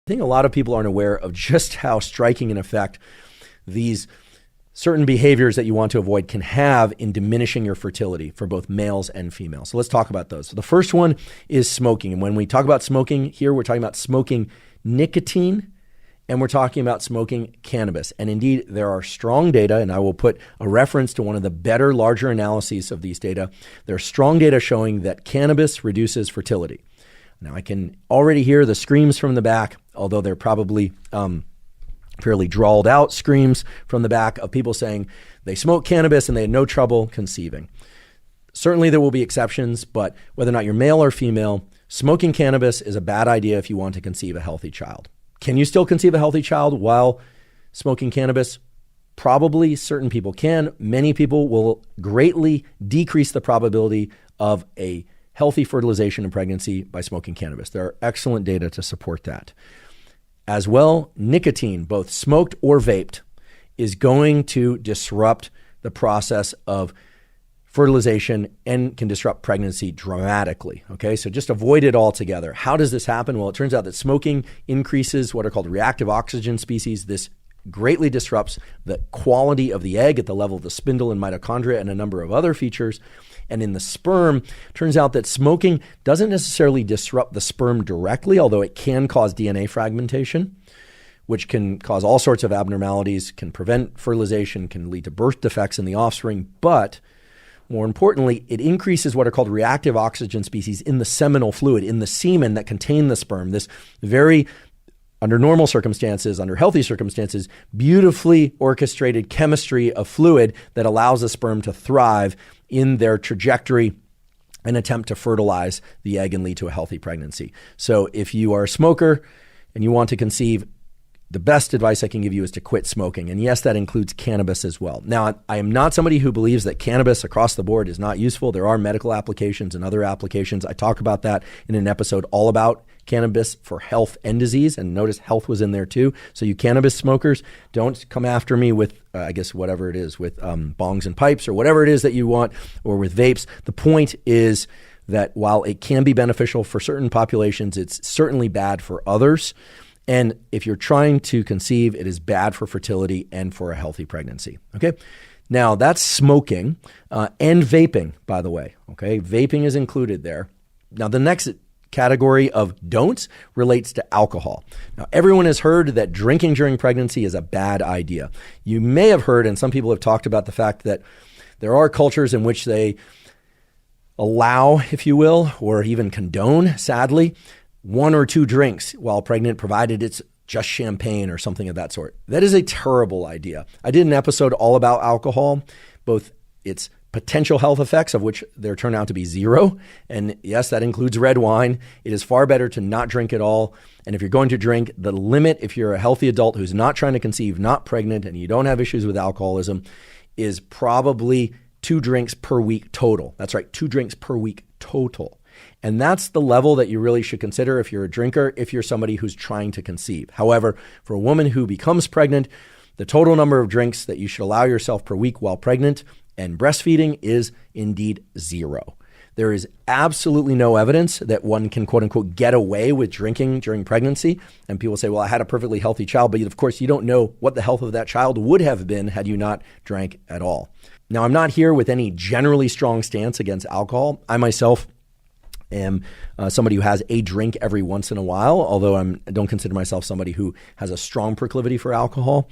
think a lot of people aren't aware of just how striking an effect these certain behaviors that you want to avoid can have in diminishing your fertility for both males and females. So let's talk about those. So the first one is smoking. And when we talk about smoking here, we're talking about smoking nicotine, and we're talking about smoking cannabis. And indeed, there are strong data, and I will put a reference to one of the better, larger analyses of these data. There are strong data showing that cannabis reduces fertility. Now, I can already hear the screams from the back, although they're probably fairly drawled out screams from the back of people saying they smoke cannabis and they had no trouble conceiving. Certainly there will be exceptions, but whether or not you're male or female, smoking cannabis is a bad idea if you want to conceive a healthy child. Can you still conceive a healthy child while smoking cannabis? Probably certain people can. Many people will greatly decrease the probability of a healthy fertilization and pregnancy by smoking cannabis. There are excellent data to support that. As well, nicotine, both smoked or vaped, is going to disrupt the process of fertilization and can disrupt pregnancy dramatically. Okay, so just avoid it altogether. How does this happen? Well, it turns out that smoking increases what are called reactive oxygen species. This greatly disrupts the quality of the egg at the level of the spindle and mitochondria and a number of other features. And in the sperm, turns out that smoking doesn't necessarily disrupt the sperm directly, although it can cause DNA fragmentation, which can cause all sorts of abnormalities, can prevent fertilization, can lead to birth defects in the offspring. But more importantly, it increases what are called reactive oxygen species in the seminal fluid, in the semen that contain the sperm. This very, under normal circumstances, under healthy circumstances, beautifully orchestrated chemistry of fluid that allows the sperm to thrive in their trajectory and attempt to fertilize the egg and lead to a healthy pregnancy. So if you are a smoker and you want to conceive, the best advice I can give you is to quit smoking. And yes, that includes cannabis as well. Now, I am not somebody who believes that cannabis across the board is not useful. There are medical applications and other applications. I talk about that in an episode all about cannabis for health and disease. And notice health was in there too. So you cannabis smokers, don't come after me with, I guess, whatever it is, with bongs and pipes or whatever it is that you want, or with vapes. The point is that while it can be beneficial for certain populations, it's certainly bad for others. And if you're trying to conceive, it is bad for fertility and for a healthy pregnancy. Okay. Now that's smoking and vaping, by the way. Okay. Vaping is included there. Now the next category of don'ts relates to alcohol. Now everyone has heard that drinking during pregnancy is a bad idea. You may have heard, and some people have talked about the fact that there are cultures in which they allow, if you will, or even condone, sadly, 1 or 2 drinks while pregnant, provided it's just champagne or something of that sort. That is a terrible idea. I did an episode all about alcohol, both its potential health effects, of which there turn out to be 0. And yes, that includes red wine. It is far better to not drink at all. And if you're going to drink, the limit, if you're a healthy adult who's not trying to conceive, not pregnant, and you don't have issues with alcoholism, is probably 2 drinks per week total. That's right, 2 drinks per week total. And that's the level that you really should consider if you're a drinker, if you're somebody who's trying to conceive. However, for a woman who becomes pregnant, the total number of drinks that you should allow yourself per week while pregnant and breastfeeding is indeed 0. There is absolutely no evidence that one can, quote unquote, get away with drinking during pregnancy. And people say, well, I had a perfectly healthy child, but of course you don't know what the health of that child would have been had you not drank at all. Now, I'm not here with any generally strong stance against alcohol. I myself am somebody who has a drink every once in a while, although I don't consider myself somebody who has a strong proclivity for alcohol.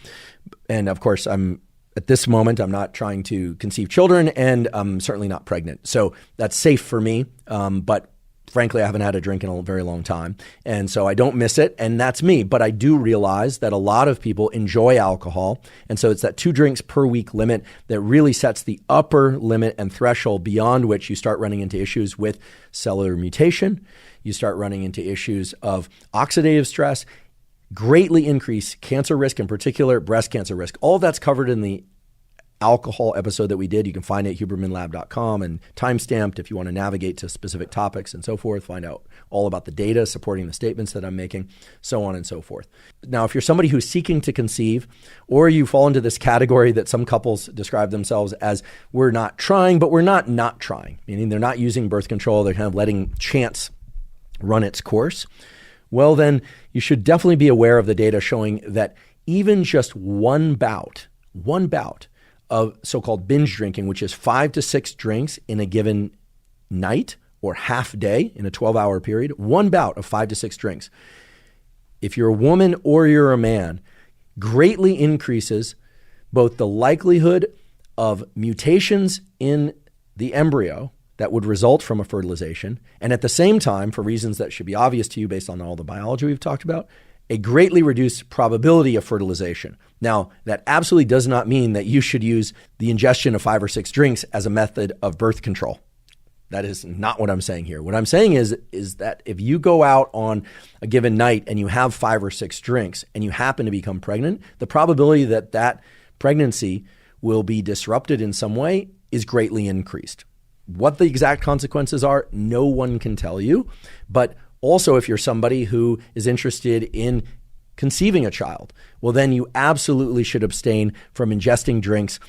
And of course, at this moment, I'm not trying to conceive children, and I'm certainly not pregnant. So that's safe for me. But frankly, I haven't had a drink in a very long time. And so I don't miss it. And that's me. But I do realize that a lot of people enjoy alcohol. And so it's that 2 drinks per week limit that really sets the upper limit and threshold beyond which you start running into issues with cellular mutation. You start running into issues of oxidative stress, greatly increase cancer risk, in particular breast cancer risk. All of that's covered in the alcohol episode that we did. You can find it at hubermanlab.com and timestamped if you want to navigate to specific topics and so forth, find out all about the data supporting the statements that I'm making, so on and so forth. Now, if you're somebody who's seeking to conceive, or you fall into this category that some couples describe themselves as, we're not trying, but we're not trying, meaning they're not using birth control, they're kind of letting chance run its course. well, then you should definitely be aware of the data showing that even just one bout of so-called binge drinking, which is 5 to 6 drinks in a given night or half day in a 12-hour period, one bout of 5 to 6 drinks, if you're a woman or you're a man, greatly increases both the likelihood of mutations in the embryo that would result from a fertilization, and at the same time, for reasons that should be obvious to you based on all the biology we've talked about, a greatly reduced probability of fertilization. Now, that absolutely does not mean that you should use the ingestion of 5 or 6 drinks as a method of birth control. That is not what I'm saying here. What I'm saying is that if you go out on a given night and you have 5 or 6 drinks and you happen to become pregnant, the probability that that pregnancy will be disrupted in some way is greatly increased. What the exact consequences are, no one can tell you. But also, if you're somebody who is interested in conceiving a child, well, then you absolutely should abstain from ingesting drinks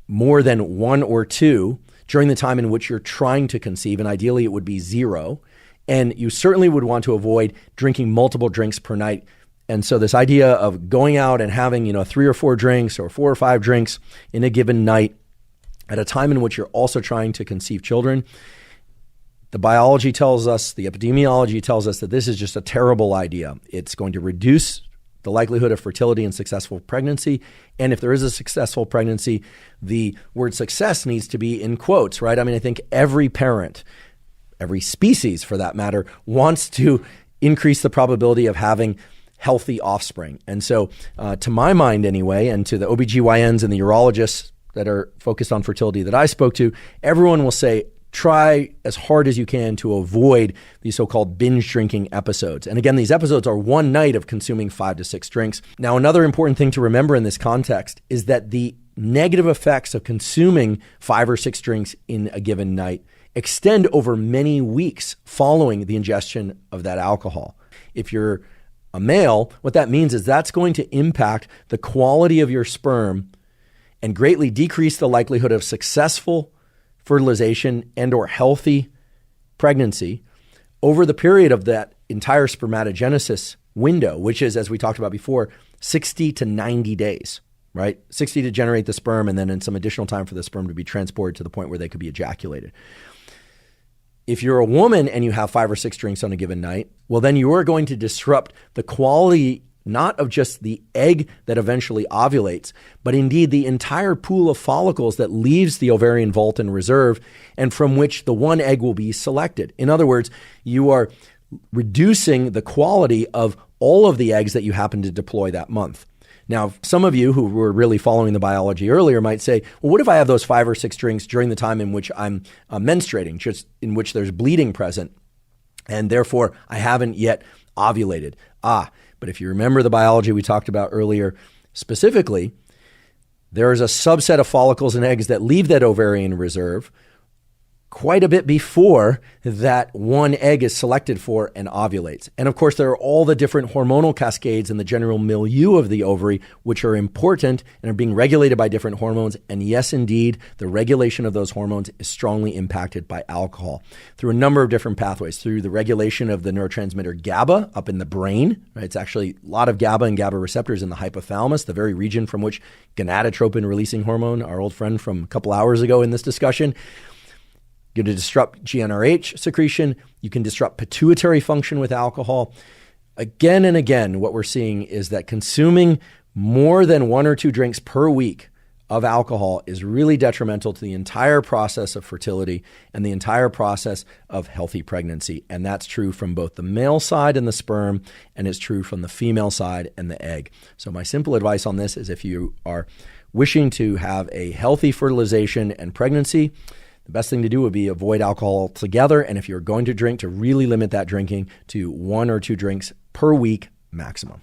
more than 1 or 2 during the time in which you're trying to conceive, and ideally it would be 0. And you certainly would want to avoid drinking multiple drinks per night. And so this idea of going out and having, 3 or 4 drinks or 4 or 5 drinks in a given night at a time in which you're also trying to conceive children, the biology tells us, the epidemiology tells us that this is just a terrible idea. It's going to reduce the likelihood of fertility and successful pregnancy. And if there is a successful pregnancy, the word success needs to be in quotes, right? I mean, I think every parent, every species for that matter, wants to increase the probability of having healthy offspring. And so to my mind anyway, and to the OBGYNs and the urologists that are focused on fertility that I spoke to, everyone will say, try as hard as you can to avoid these so-called binge drinking episodes. And again, these episodes are one night of consuming 5 to 6 drinks. Now, another important thing to remember in this context is that the negative effects of consuming 5 or 6 drinks in a given night extend over many weeks following the ingestion of that alcohol. If you're a male, what that means is that's going to impact the quality of your sperm and greatly decrease the likelihood of successful fertilization and or healthy pregnancy over the period of that entire spermatogenesis window, which is, as we talked about before, 60 to 90 days, right? 60 to generate the sperm, and then in some additional time for the sperm to be transported to the point where they could be ejaculated. If you're a woman and you have 5 or 6 drinks on a given night, well, then you are going to disrupt the quality not of just the egg that eventually ovulates, but indeed the entire pool of follicles that leaves the ovarian vault and reserve, and from which the one egg will be selected. In other words, you are reducing the quality of all of the eggs that you happen to deploy that month. Now, some of you who were really following the biology earlier might say, well, what if I have those 5 or 6 drinks during the time in which I'm menstruating, just in which there's bleeding present, and therefore I haven't yet ovulated? But if you remember the biology we talked about earlier, specifically, there is a subset of follicles and eggs that leave that ovarian reserve quite a bit before that one egg is selected for and ovulates. And of course, there are all the different hormonal cascades in the general milieu of the ovary, which are important and are being regulated by different hormones. And yes, indeed, the regulation of those hormones is strongly impacted by alcohol through a number of different pathways, through the regulation of the neurotransmitter GABA up in the brain. Right? It's actually a lot of GABA and GABA receptors in the hypothalamus, the very region from which gonadotropin releasing hormone, our old friend from a couple hours ago in this discussion, you're going to disrupt GnRH secretion. You can disrupt pituitary function with alcohol. Again and again, what we're seeing is that consuming more than 1 or 2 drinks per week of alcohol is really detrimental to the entire process of fertility and the entire process of healthy pregnancy. And that's true from both the male side and the sperm, and it's true from the female side and the egg. So my simple advice on this is if you are wishing to have a healthy fertilization and pregnancy, the best thing to do would be avoid alcohol altogether. And if you're going to drink, to really limit that drinking to 1 or 2 drinks per week maximum.